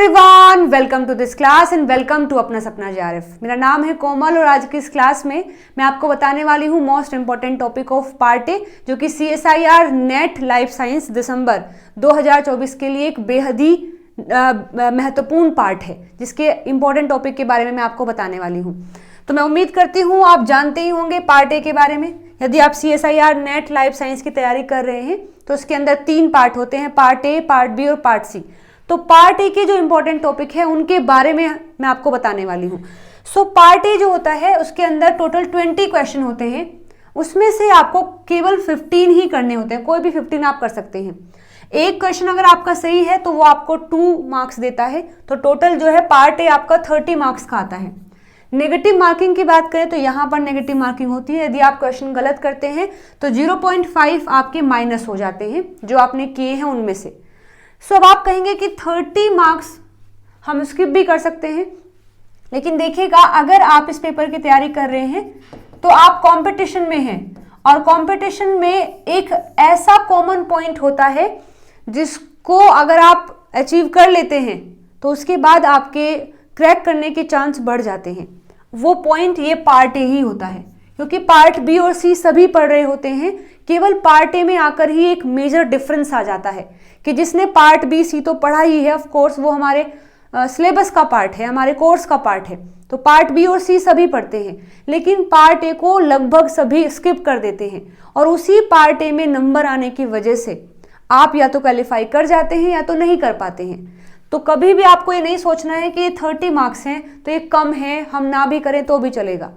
Everyone, welcome to this class and welcome to अपना सपना JRF. मेरा नाम है कोमल और आज की इस क्लास में मैं आपको बताने वाली हूँ most important topic of part A, जो कि CSIR NET life science December 2024 के लिए एक बेहद ही महत्वपूर्ण पार्ट है, जिसके इंपॉर्टेंट टॉपिक के बारे में मैं आपको बताने वाली हूँ। तो मैं उम्मीद करती हूँ आप जानते ही होंगे पार्ट ए के बारे में। यदि आप CSIR नेट लाइफ साइंस की तैयारी कर रहे हैं तो उसके अंदर 3 पार्ट होते हैं, पार्ट ए, पार्ट बी और पार्ट सी। तो पार्ट ए के जो इंपॉर्टेंट टॉपिक है उनके बारे में मैं आपको बताने वाली हूँ। सो पार्ट ए जो होता है उसके अंदर टोटल 20 क्वेश्चन होते हैं, उसमें से आपको केवल 15 ही करने होते हैं। कोई भी 15 आप कर सकते हैं। एक क्वेश्चन अगर आपका सही है तो वो आपको 2 मार्क्स देता है। तो टोटल जो है पार्ट ए आपका 30 मार्क्स का आता है। नेगेटिव मार्किंग की बात करें तो यहाँ पर नेगेटिव मार्किंग होती है। यदि आप क्वेश्चन गलत करते हैं तो 0.5 आपके माइनस हो जाते हैं जो आपने किए हैं उनमें से। सो अब आप कहेंगे कि 30 मार्क्स हम स्किप भी कर सकते हैं, लेकिन देखिएगा अगर आप इस पेपर की तैयारी कर रहे हैं तो आप कंपटीशन में हैं और कंपटीशन में एक ऐसा कॉमन पॉइंट होता है जिसको अगर आप अचीव कर लेते हैं तो उसके बाद आपके क्रैक करने के चांस बढ़ जाते हैं। वो पॉइंट ये पार्ट ए ही होता है, क्योंकि पार्ट बी और सी सभी पढ़ रहे होते हैं। केवल पार्ट ए में आकर ही एक मेजर डिफरेंस आ जाता है कि जिसने पार्ट बी सी तो पढ़ा ही है, ऑफ कोर्स वो हमारे सिलेबस का पार्ट है, हमारे कोर्स का पार्ट है, तो पार्ट बी और सी सभी पढ़ते हैं, लेकिन पार्ट ए को लगभग सभी स्किप कर देते हैं और उसी पार्ट ए में नंबर आने की वजह से आप या तो क्वालिफाई कर जाते हैं या तो नहीं कर पाते हैं। तो कभी भी आपको ये नहीं सोचना है कि ये 30 मार्क्स हैं तो ये कम है, हम ना भी करें तो भी चलेगा।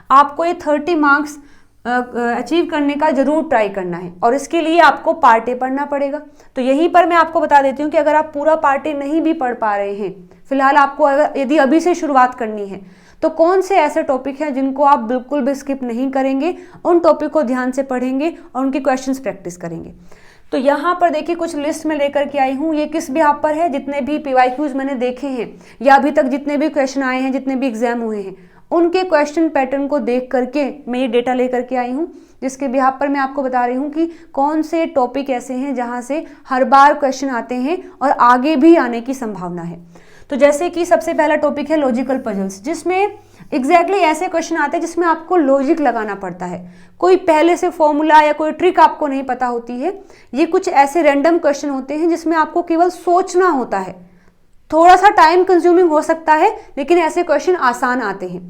आपको ये 30 मार्क्स अचीव करने का जरूर ट्राई करना है और इसके लिए आपको पार्ट ए पढ़ना पड़ेगा। तो यहीं पर मैं आपको बता देती हूँ कि अगर आप पूरा पार्ट ए नहीं भी पढ़ पा रहे हैं, फिलहाल आपको यदि अभी से शुरुआत करनी है तो कौन से ऐसे टॉपिक हैं जिनको आप बिल्कुल भी स्किप नहीं करेंगे, उन टॉपिक को ध्यान से पढ़ेंगे और उनकी क्वेश्चंस प्रैक्टिस करेंगे। तो यहाँ पर देखिए कुछ लिस्ट में लेकर के आई हूँ। ये किस बिहाफ पर है, जितने भी PYQs मैंने देखे हैं या अभी तक जितने भी क्वेश्चन आए हैं, जितने भी एग्जाम हुए हैं, उनके क्वेश्चन पैटर्न को देख करके मैं ये डेटा लेकर के आई हूँ, जिसके बिहाफ पर मैं आपको बता रही हूँ कि कौन से टॉपिक ऐसे हैं जहाँ से हर बार क्वेश्चन आते हैं और आगे भी आने की संभावना है। तो जैसे कि सबसे पहला टॉपिक है लॉजिकल पजल्स, जिसमें एग्जैक्टली ऐसे क्वेश्चन आते हैं जिसमें आपको लॉजिक लगाना पड़ता है। कोई पहले से फॉर्मूला या कोई ट्रिक आपको नहीं पता होती है। ये कुछ ऐसे रैंडम क्वेश्चन होते हैं जिसमें आपको केवल सोचना होता है। थोड़ा सा टाइम कंज्यूमिंग हो सकता है, लेकिन ऐसे क्वेश्चन आसान आते हैं।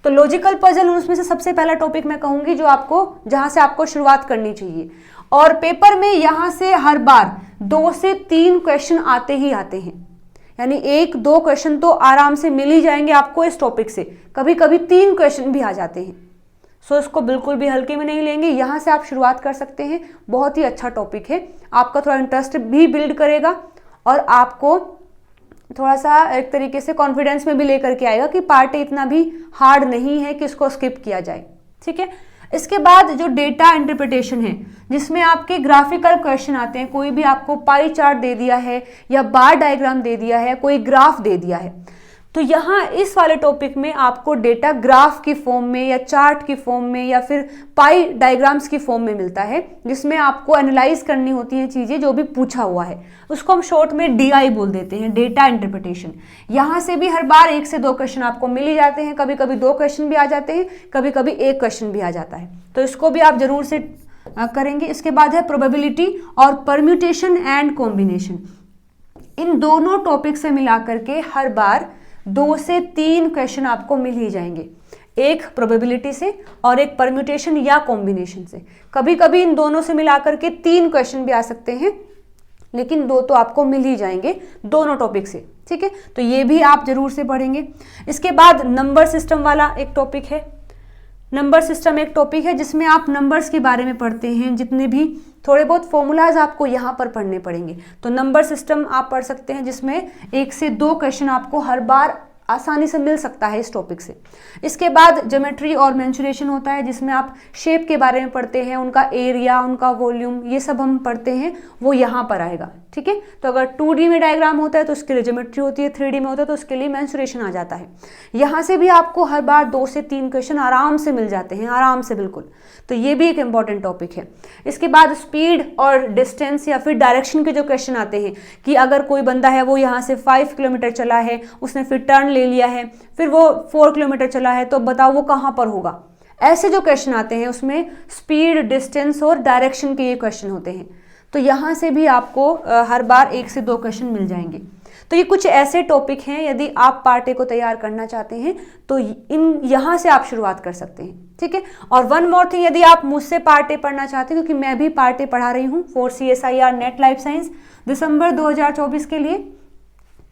तो लॉजिकल पजल उसमें से सबसे पहला टॉपिक मैं कहूंगी जो आपको, जहां से आपको शुरुआत करनी चाहिए। और पेपर में यहां से हर बार 2 से 3 क्वेश्चन आते ही आते हैं, यानी 1-2 क्वेश्चन तो आराम से मिल ही जाएंगे आपको इस टॉपिक से। कभी कभी 3 क्वेश्चन भी आ जाते हैं। सो इसको बिल्कुल भी हल्के में नहीं लेंगे, यहाँ से आप शुरुआत कर सकते हैं। बहुत ही अच्छा टॉपिक है, आपका थोड़ा इंटरेस्ट भी बिल्ड करेगा और आपको थोड़ा सा एक तरीके से कॉन्फिडेंस में भी लेकर के आएगा कि पार्ट ए इतना भी हार्ड नहीं है कि इसको स्किप किया जाए। ठीक है। इसके बाद जो डेटा इंटरप्रिटेशन है, जिसमें आपके ग्राफिकल क्वेश्चन आते हैं। कोई भी आपको पाई चार्ट दे दिया है या बार डायग्राम दे दिया है, कोई ग्राफ दे दिया है, तो यहाँ इस वाले टॉपिक में आपको डेटा ग्राफ की फॉर्म में या चार्ट की फॉर्म में या फिर पाई डायग्राम्स की फॉर्म में मिलता है, जिसमें आपको एनालाइज करनी होती हैं चीज़ें जो भी पूछा हुआ है। उसको हम शॉर्ट में DI बोल देते हैं, डेटा इंटरप्रिटेशन। यहाँ से भी हर बार 1 से 2 क्वेश्चन आपको मिल ही जाते हैं। कभी कभी 2 क्वेश्चन भी आ जाते हैं, कभी कभी 1 क्वेश्चन भी आ जाता है। तो इसको भी आप जरूर से करेंगे। इसके बाद है प्रोबेबिलिटी और परम्यूटेशन एंड कॉम्बिनेशन। इन दोनों टॉपिक से मिला करके हर बार 2 से 3 क्वेश्चन आपको मिल ही जाएंगे, एक प्रोबेबिलिटी से और एक परम्यूटेशन या कॉम्बिनेशन से। कभी कभी इन दोनों से मिलाकर के 3 क्वेश्चन भी आ सकते हैं, लेकिन 2 तो आपको मिल ही जाएंगे दोनों टॉपिक से। ठीक है, तो ये भी आप जरूर से पढ़ेंगे। इसके बाद नंबर सिस्टम वाला एक टॉपिक है। नंबर सिस्टम एक टॉपिक है जिसमें आप नंबर्स के बारे में पढ़ते हैं। जितने भी थोड़े बहुत फॉर्मूलाज आपको यहाँ पर पढ़ने पड़ेंगे। तो नंबर सिस्टम आप पढ़ सकते हैं, जिसमें 1 से 2 क्वेश्चन आपको हर बार आसानी से मिल सकता है इस टॉपिक से। इसके बाद ज्योमेट्री और मेंसुरेशन होता है, जिसमें आप शेप के बारे में पढ़ते हैं, उनका एरिया, उनका वॉल्यूम, ये सब हम पढ़ते हैं, वो यहाँ पर आएगा। ठीक है, तो अगर 2D में डायग्राम होता है तो उसके लिए ज्योमेट्री होती है, 3D में होता है तो उसके लिए मेंसुरेशन आ जाता है। यहाँ से भी आपको हर बार 2 से 3 क्वेश्चन आराम से मिल जाते हैं, आराम से बिल्कुल। तो ये भी एक इंपॉर्टेंट टॉपिक है। इसके बाद स्पीड और डिस्टेंस या फिर डायरेक्शन के जो क्वेश्चन आते हैं कि अगर कोई बंदा है वो यहाँ से 5 किलोमीटर चला है, उसने फिर टर्न ले लिया है, फिर वो 4 किलोमीटर चला है, तो बताओ वो कहाँ पर होगा। ऐसे जो क्वेश्चन आते हैं उसमें स्पीड, डिस्टेंस और डायरेक्शन के ये क्वेश्चन होते हैं। तो यहाँ से भी आपको हर बार 1 से 2 क्वेश्चन मिल जाएंगे। तो ये कुछ ऐसे टॉपिक हैं, यदि आप पार्ट ए को तैयार करना चाहते हैं तो यहाँ से आप शुरुआत कर सकते हैं। ठीक है, और वन मोर थिंग, यदि आप मुझसे पार्ट ए पढ़ना चाहते हैं, क्योंकि मैं भी पार्ट ए पढ़ा रही हूँ for CSIR NET life science December 2024 के लिए,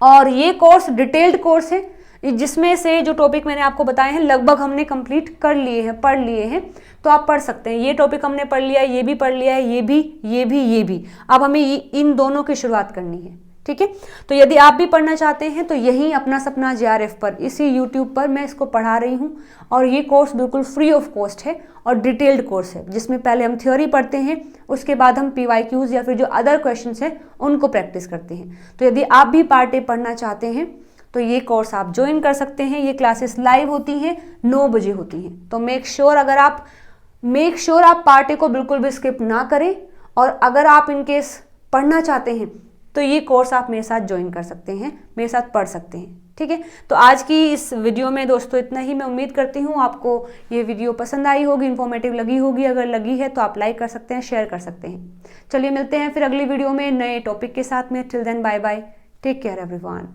और ये कोर्स डिटेल्ड कोर्स है, जिसमें से जो टॉपिक मैंने आपको बताए हैं लगभग हमने कंप्लीट कर लिए हैं, पढ़ लिए हैं। तो आप पढ़ सकते हैं, ये टॉपिक हमने पढ़ लिया है, ये भी पढ़ लिया है, ये भी। अब हमें इन दोनों की शुरुआत करनी है। ठीक है, तो यदि आप भी पढ़ना चाहते हैं तो यहीं अपना सपना JRF पर, इसी YouTube पर मैं इसको पढ़ा रही हूँ, और ये कोर्स बिल्कुल फ्री ऑफ कॉस्ट है और डिटेल्ड कोर्स है, जिसमें पहले हम थ्योरी पढ़ते हैं, उसके बाद हम PYQs या फिर जो अदर क्वेश्चंस हैं उनको प्रैक्टिस करते हैं। तो यदि आप भी पार्ट ए पढ़ना चाहते हैं तो ये कोर्स आप ज्वाइन कर सकते हैं। ये क्लासेस लाइव होती हैं, 9 बजे होती हैं। तो मेक श्योर आप पार्ट ए को बिल्कुल भी स्किप ना करें, और अगर आप इनकेस पढ़ना चाहते हैं तो ये कोर्स आप मेरे साथ ज्वाइन कर सकते हैं, मेरे साथ पढ़ सकते हैं। ठीक है, तो आज की इस वीडियो में दोस्तों इतना ही। मैं उम्मीद करती हूँ आपको ये वीडियो पसंद आई होगी, इन्फॉर्मेटिव लगी होगी। अगर लगी है तो आप लाइक कर सकते हैं, शेयर कर सकते हैं। चलिए मिलते हैं फिर अगली वीडियो में नए टॉपिक के साथ में। Till then bye bye, take care everyone.